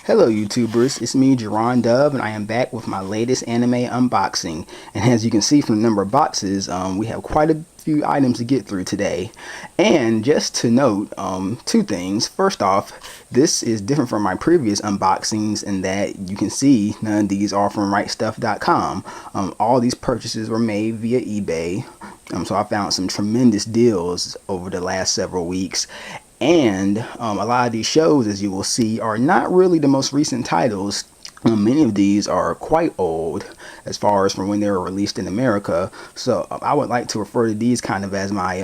Hello YouTubers, it's me Jerron Dub and I am back with my latest anime unboxing. And as you can see from the number of boxes, we have quite a few items to get through today. And just to note, two things. First off, this is different from my previous unboxings in that you can see none of these are from rightstuff.com. All these purchases were made via eBay. So I found some tremendous deals over the last several weeks. And a lot of these shows, as you will see, are not really the most recent titles. Many of these are quite old as far as from when they were released in America. So I would like to refer to these kind of as my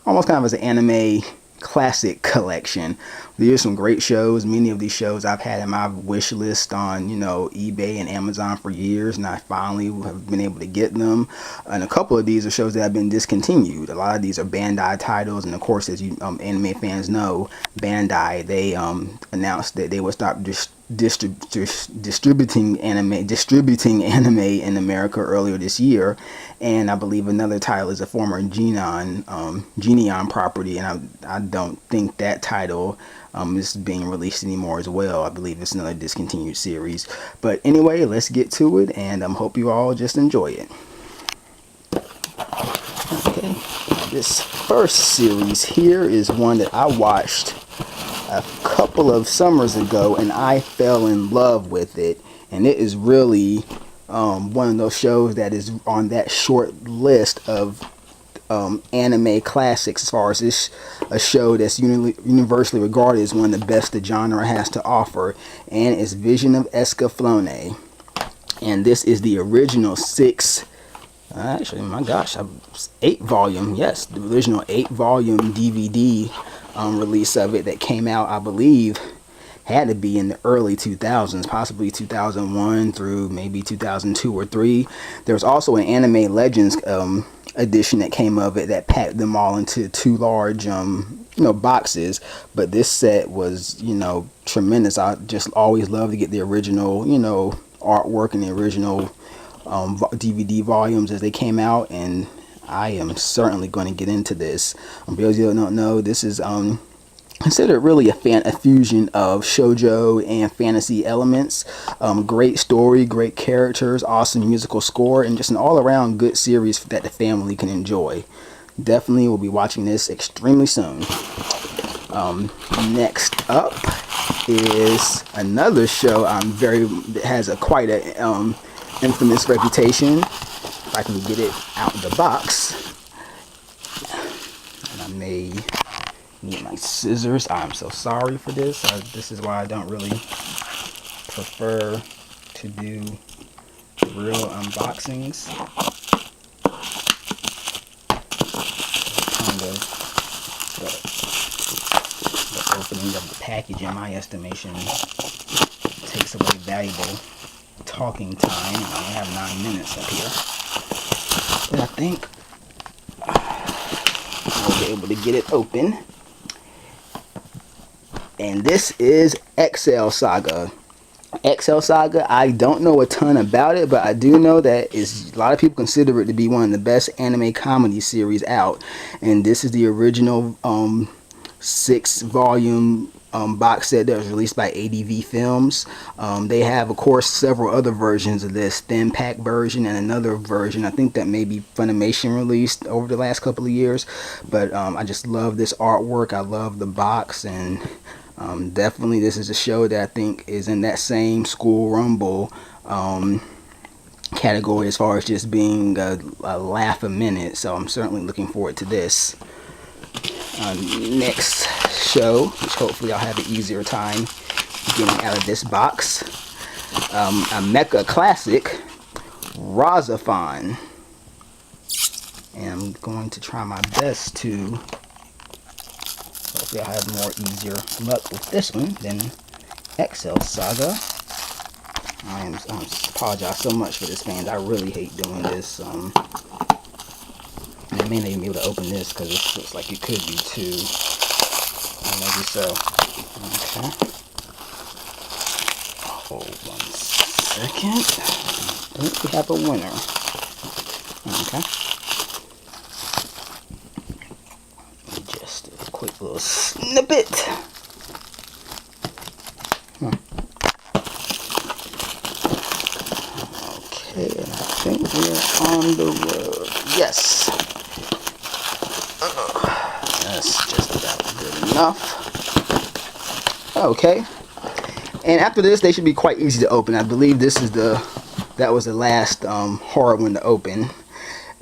almost kind of as an anime classic collection. There's some great shows. Many of these shows I've had in my wish list on eBay and Amazon for years, and I finally have been able to get them. And a couple of these are shows that have been discontinued. A lot of these are Bandai titles, and of course, as you anime fans know, Bandai, they announced that they would stop distributing anime in America earlier this year. And I believe another title is a former Geneon property, and I don't think that title is being released anymore as well. I believe it's another discontinued series. But anyway, let's get to it, and hope you all just enjoy it. Okay, this first series here is one that I watched a couple of summers ago, and I fell in love with it. And it is really one of those shows that is on that short list of anime classics, as far as this a show that's universally regarded as one of the best the genre has to offer, and it's Vision of Escaflowne. And this is the original actually, my gosh, 8-volume, yes, the original 8-volume DVD release of it that came out, I believe, had to be in the early 2000s, possibly 2001 through maybe 2002 or 3. There was also an Anime Legends edition that came of it that packed them all into 2 large boxes. But this set was tremendous. I just always love to get the original artwork and the original DVD volumes as they came out, and I am certainly going to get into this. For those of you who don't know, this is considered really a fusion of shoujo and fantasy elements. Great story, great characters, awesome musical score, and just an all-around good series that the family can enjoy. Definitely will be watching this extremely soon. Next up is another show that has quite a infamous reputation. If I can get it out of the box, and I may need my scissors. I'm so sorry for this. This is why I don't really prefer to do real unboxings. Kind of the opening of the package, in my estimation, takes away valuable talking time. I only have 9 minutes up here, but I think I'll be able to get it open. And this is XL Saga. XL Saga, I don't know a ton about it, but I do know that a lot of people consider it to be one of the best anime comedy series out. And this is the original 6-volume box set that was released by ADV Films. They have, of course, several other versions of this, thin pack version and another version I think that maybe Funimation released over the last couple of years. But I just love this artwork. I love the box, and definitely this is a show that I think is in that same School Rumble category as far as just being a laugh a minute. So I'm certainly looking forward to this. Next show, which hopefully I'll have an easier time getting out of this box, a mecha classic, Raxephon. And I'm going to try my best to hopefully I'll have easier luck with this one than XL Saga. I apologize so much for this, fans. I really hate doing this. I may not even be able to open this because it looks like it could be too. Maybe so. Okay. Hold 1 second. I think we have a winner. Okay. Just a quick little snippet. think we're on the road. Yes. That's just about good enough. Okay. And after this, they should be quite easy to open. I believe this is that was the last hard one to open.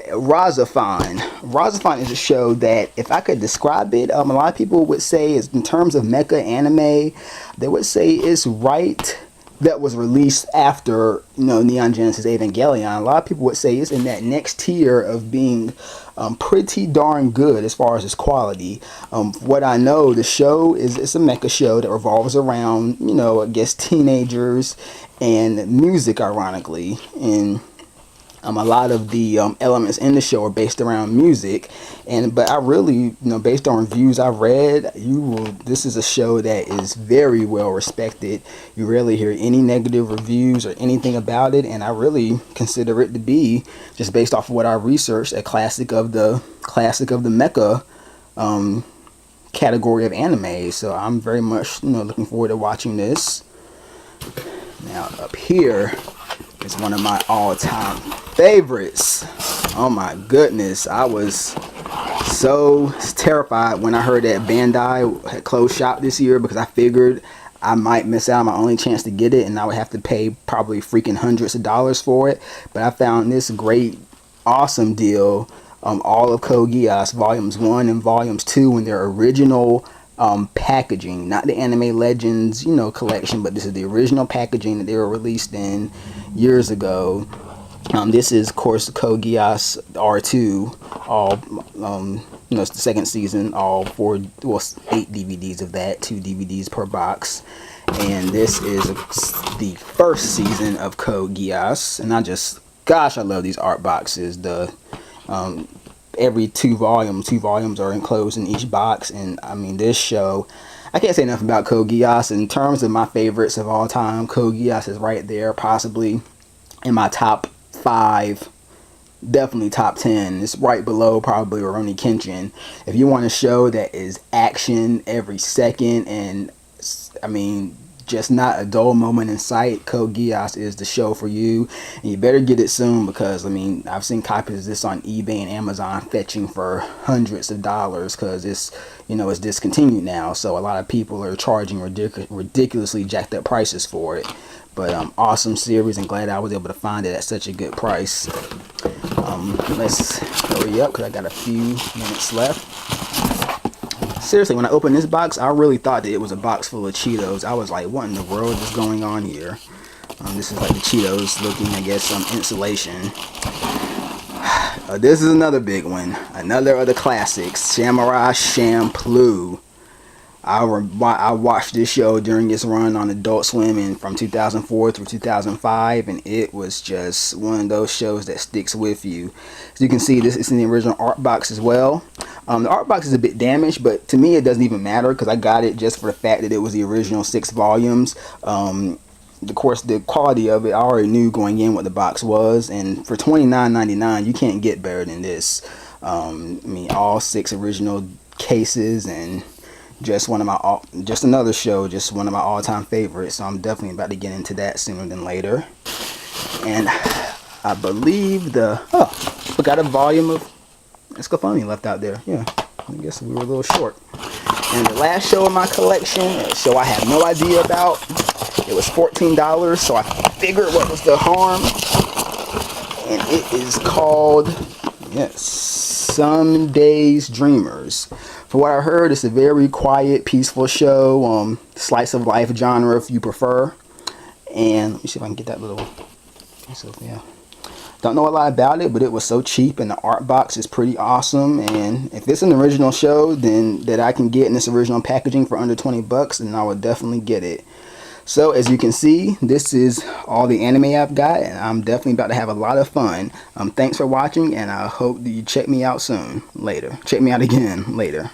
Raxephon. Raxephon is a show that, if I could describe it, a lot of people would say, is in terms of mecha anime, they would say it's right that was released after, Neon Genesis Evangelion. A lot of people would say it's in that next tier of being pretty darn good as far as its quality. What I know, the show it's a mecha show that revolves around, I guess teenagers and music, ironically, and a lot of the elements in the show are based around music, but I really, based on reviews I've read, this is a show that is very well respected. You rarely hear any negative reviews or anything about it, and I really consider it to be, just based off of what I researched, a classic of the mecha category of anime. So I'm very much looking forward to watching this. Now up here is one of my all-time favorites. Oh my goodness, I was so terrified when I heard that Bandai had closed shop this year, because I figured I might miss out on my only chance to get it, and I would have to pay probably freaking hundreds of dollars for it. But I found this great, awesome deal. All of Code Geass volumes 1 and volumes 2 in their original packaging, not the Anime Legends collection, but this is the original packaging that they were released in years ago. This is, of course, Code Geass R2, all it's the second season, all 8 DVDs of that, 2 DVDs per box. And this is the first season of Code Geass, and I love these art boxes. Every 2 volumes are enclosed in each box, and I mean, this show, I can't say enough about Code Geass. In terms of my favorites of all time, Code Geass is right there, possibly in my top 5, definitely top 10. It's right below probably Rurouni Kenshin. If you want a show that is action every second, and I mean, just not a dull moment in sight, Code Geass is the show for you. And you better get it soon, because I mean, I've seen copies of this on eBay and Amazon fetching for hundreds of dollars, because it's it's discontinued now, so a lot of people are charging ridiculously jacked up prices for it. But awesome series, and glad I was able to find it at such a good price. Let's hurry up, because I got a few minutes left. Seriously, when I opened this box, I really thought that it was a box full of Cheetos. I was like, what in the world is going on here? This is like the Cheetos looking, I guess, some insulation. This is another big one. Another of the classics, Samurai Champloo. I watched this show during its run on Adult Swim from 2004 through 2005, and it was just one of those shows that sticks with you. As you can see, this is in the original art box as well. The art box is a bit damaged, but to me it doesn't even matter, because I got it just for the fact that it was the original 6 volumes. Of course, the quality of it, I already knew going in what the box was, and for $29.99 you can't get better than this. I mean, all 6 original cases, and just another show, just one of my all-time favorites. So I'm definitely about to get into that sooner than later. And I believe forgot a volume of Escaflowne left out there. Yeah, I guess we were a little short. And the last show in my collection, a show I had no idea about. It was $14, so I figured what was the harm. And it is called, Some Days Dreamers. For what I heard, it's a very quiet, peaceful show, slice of life genre if you prefer. And let me see if I can get that little. So yeah, don't know a lot about it, but it was so cheap, and the art box is pretty awesome. And if it's an original show, then that I can get in this original packaging for under 20 bucks, then I would definitely get it. So as you can see, this is all the anime I've got, and I'm definitely about to have a lot of fun. Thanks for watching, and I hope that you check me out soon. Check me out again later.